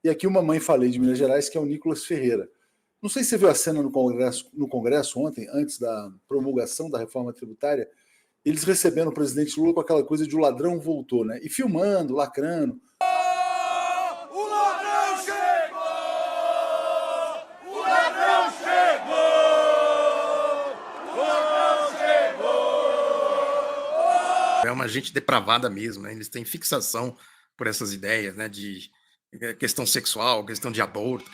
E aqui uma mãe falei de Minas Gerais, que é o Nicolas Ferreira. Não sei se você viu a cena no Congresso ontem, antes da promulgação da reforma tributária, eles recebendo o presidente Lula com aquela coisa de o ladrão voltou, né? E filmando, lacrando. O ladrão chegou! O ladrão chegou! O ladrão chegou! É uma gente depravada mesmo, né? Eles têm fixação por essas ideias, né? De questão sexual, questão de aborto,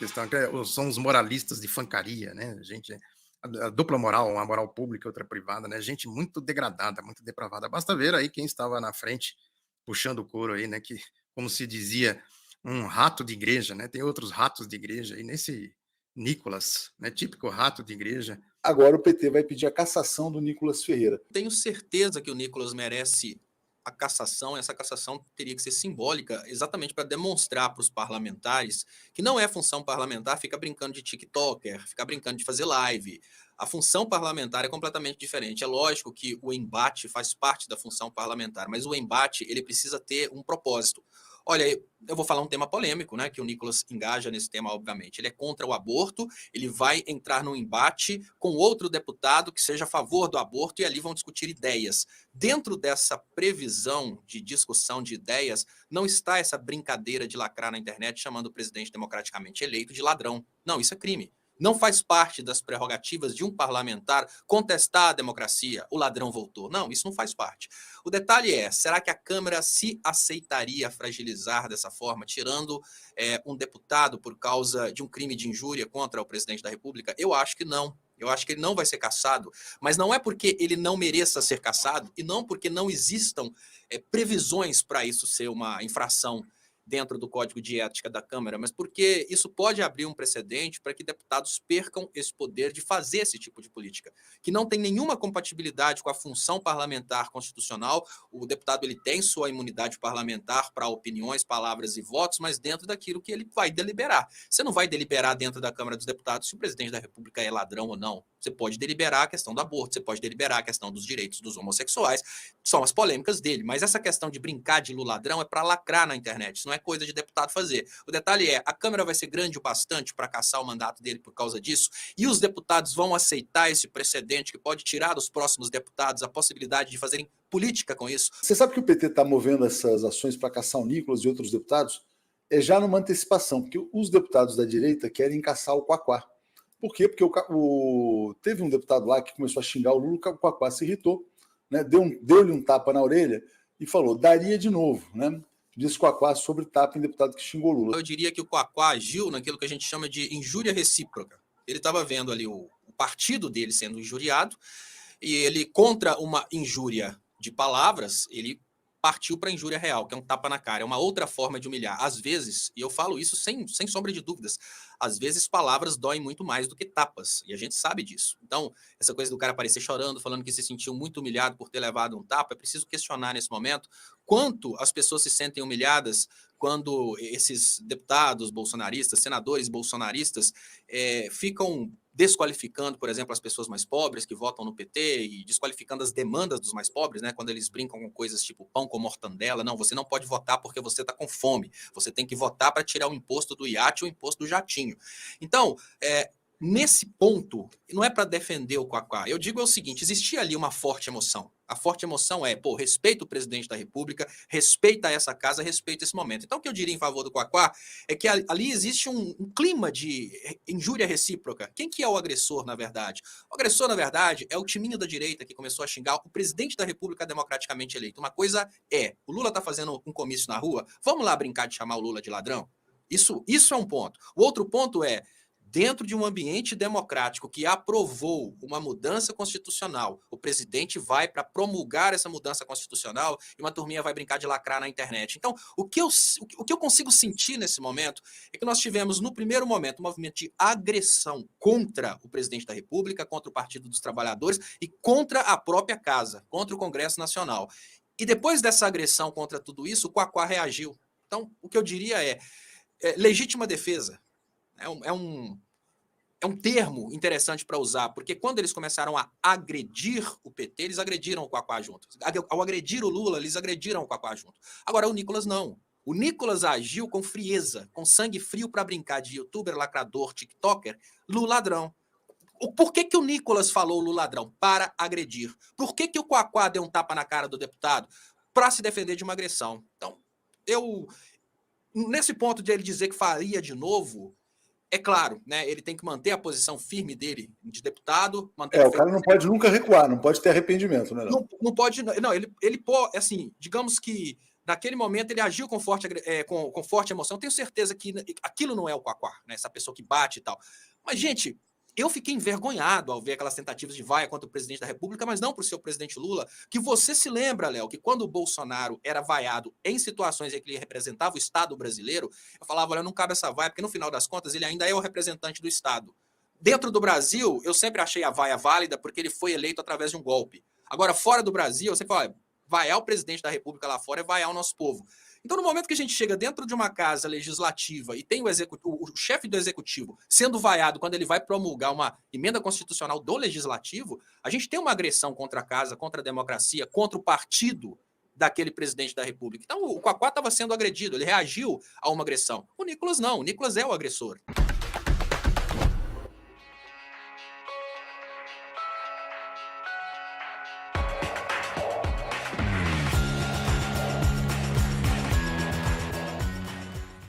são os moralistas de fancaria, né? Gente, a dupla moral, uma moral pública e outra privada, né? Gente muito degradada, muito depravada. Basta ver aí quem estava na frente puxando o couro aí, né? Que, como se dizia, um rato de igreja, né? Tem outros ratos de igreja aí nesse Nicolas, né? Típico rato de igreja. Agora o PT vai pedir a cassação do Nicolas Ferreira. Tenho certeza que o Nicolas merece a cassação. Essa cassação teria que ser simbólica, exatamente para demonstrar para os parlamentares que não é função parlamentar ficar brincando de TikToker, ficar brincando de fazer live. A função parlamentar é completamente diferente. É lógico que o embate faz parte da função parlamentar, mas o embate ele precisa ter um propósito. Olha, eu vou falar um tema polêmico, né? Que o Nicolas engaja nesse tema, obviamente. Ele é contra o aborto, ele vai entrar num embate com outro deputado que seja a favor do aborto e ali vão discutir ideias. Dentro dessa previsão de discussão de ideias, não está essa brincadeira de lacrar na internet chamando o presidente democraticamente eleito de ladrão. Não, isso é crime. Não faz parte das prerrogativas de um parlamentar contestar a democracia. O ladrão voltou. Não, isso não faz parte. O detalhe é, será que a Câmara se aceitaria fragilizar dessa forma, tirando um deputado por causa de um crime de injúria contra o presidente da República? Eu acho que não. Eu acho que ele não vai ser cassado, mas não é porque ele não mereça ser cassado e não porque não existam previsões para isso ser uma infração dentro do Código de Ética da Câmara, mas porque isso pode abrir um precedente para que deputados percam esse poder de fazer esse tipo de política, que não tem nenhuma compatibilidade com a função parlamentar constitucional. O deputado ele tem sua imunidade parlamentar para opiniões, palavras e votos, mas dentro daquilo que ele vai deliberar. Você não vai deliberar dentro da Câmara dos Deputados se o presidente da República é ladrão ou não. Você pode deliberar a questão do aborto, você pode deliberar a questão dos direitos dos homossexuais, são as polêmicas dele, mas essa questão de brincar de Lula ladrão é para lacrar na internet, isso não é coisa de deputado fazer. O detalhe é, a Câmara vai ser grande o bastante para cassar o mandato dele por causa disso, e os deputados vão aceitar esse precedente que pode tirar dos próximos deputados a possibilidade de fazerem política com isso. Você sabe que o PT está movendo essas ações para caçar o Nicolas e outros deputados? É já numa antecipação, porque os deputados da direita querem caçar o Quaquá. Por quê? Porque teve um deputado lá que começou a xingar o Lula, o Quaquá se irritou, né? Deu-lhe um tapa na orelha e falou, daria de novo, né? Disse Quaquá sobre tapa em deputado que xingou o Lula. Eu diria que o Quaquá agiu naquilo que a gente chama de injúria recíproca. Ele estava vendo ali o partido dele sendo injuriado e ele, contra uma injúria de palavras, ele partiu para a injúria real, que é um tapa na cara, é uma outra forma de humilhar. Às vezes, e eu falo isso sem sombra de dúvidas, às vezes palavras doem muito mais do que tapas, e a gente sabe disso. Então, essa coisa do cara aparecer chorando, falando que se sentiu muito humilhado por ter levado um tapa, é preciso questionar nesse momento quanto as pessoas se sentem humilhadas quando esses deputados bolsonaristas, senadores bolsonaristas, ficam desqualificando, por exemplo, as pessoas mais pobres que votam no PT e desqualificando as demandas dos mais pobres, né? Quando eles brincam com coisas tipo pão com mortandela. Não, você não pode votar porque você está com fome. Você tem que votar para tirar o imposto do iate ou o imposto do jatinho. Então, nesse ponto, não é para defender o Quaquá. Eu digo o seguinte, existia ali uma forte emoção. A forte emoção é, respeita o presidente da República, respeita essa casa, respeita esse momento. Então, o que eu diria em favor do Quaquá é que ali existe um clima de injúria recíproca. Quem que é o agressor, na verdade? O agressor, na verdade, é o timinho da direita que começou a xingar o presidente da República democraticamente eleito. Uma coisa é, o Lula está fazendo um comício na rua, vamos lá brincar de chamar o Lula de ladrão? Isso é um ponto. O outro ponto é, dentro de um ambiente democrático que aprovou uma mudança constitucional, o presidente vai para promulgar essa mudança constitucional e uma turminha vai brincar de lacrar na internet. Então, o que eu consigo sentir nesse momento é que nós tivemos, no primeiro momento, um movimento de agressão contra o presidente da República, contra o Partido dos Trabalhadores e contra a própria casa, contra o Congresso Nacional. E depois dessa agressão contra tudo isso, o Quaquá reagiu. Então, o que eu diria é legítima defesa. É um termo interessante para usar, porque quando eles começaram a agredir o PT, eles agrediram o Quaquá junto. Ao agredir o Lula, eles agrediram o Quaquá junto. Agora, o Nicolas não. O Nicolas agiu com frieza, com sangue frio para brincar de youtuber, lacrador, tiktoker, Lula ladrão. Por que o Nicolas falou Lula ladrão? Para agredir. Por que o Quaquá deu um tapa na cara do deputado? Para se defender de uma agressão. Então, nesse ponto de ele dizer que faria de novo, é claro, né? Ele tem que manter a posição firme dele de deputado. O cara não pode nunca recuar, não pode ter arrependimento, né? Não pode. Não, ele pode, assim, digamos que naquele momento ele agiu com forte emoção. Tenho certeza que aquilo não é o Quaquá, né? Essa pessoa que bate e tal. Mas, gente, eu fiquei envergonhado ao ver aquelas tentativas de vaia contra o presidente da República, mas não para o seu presidente Lula, que você se lembra, Léo, que quando o Bolsonaro era vaiado em situações em que ele representava o Estado brasileiro, eu falava, olha, não cabe essa vaia, porque no final das contas ele ainda é o representante do Estado. Dentro do Brasil, eu sempre achei a vaia válida porque ele foi eleito através de um golpe. Agora, fora do Brasil, eu sempre falo, vaiar o presidente da República lá fora é vaiar o nosso povo. Então, no momento que a gente chega dentro de uma casa legislativa e tem o chefe do executivo sendo vaiado quando ele vai promulgar uma emenda constitucional do legislativo, a gente tem uma agressão contra a casa, contra a democracia, contra o partido daquele presidente da República. Então, o Quaquá estava sendo agredido, ele reagiu a uma agressão. O Nicolas não, o Nicolas é o agressor.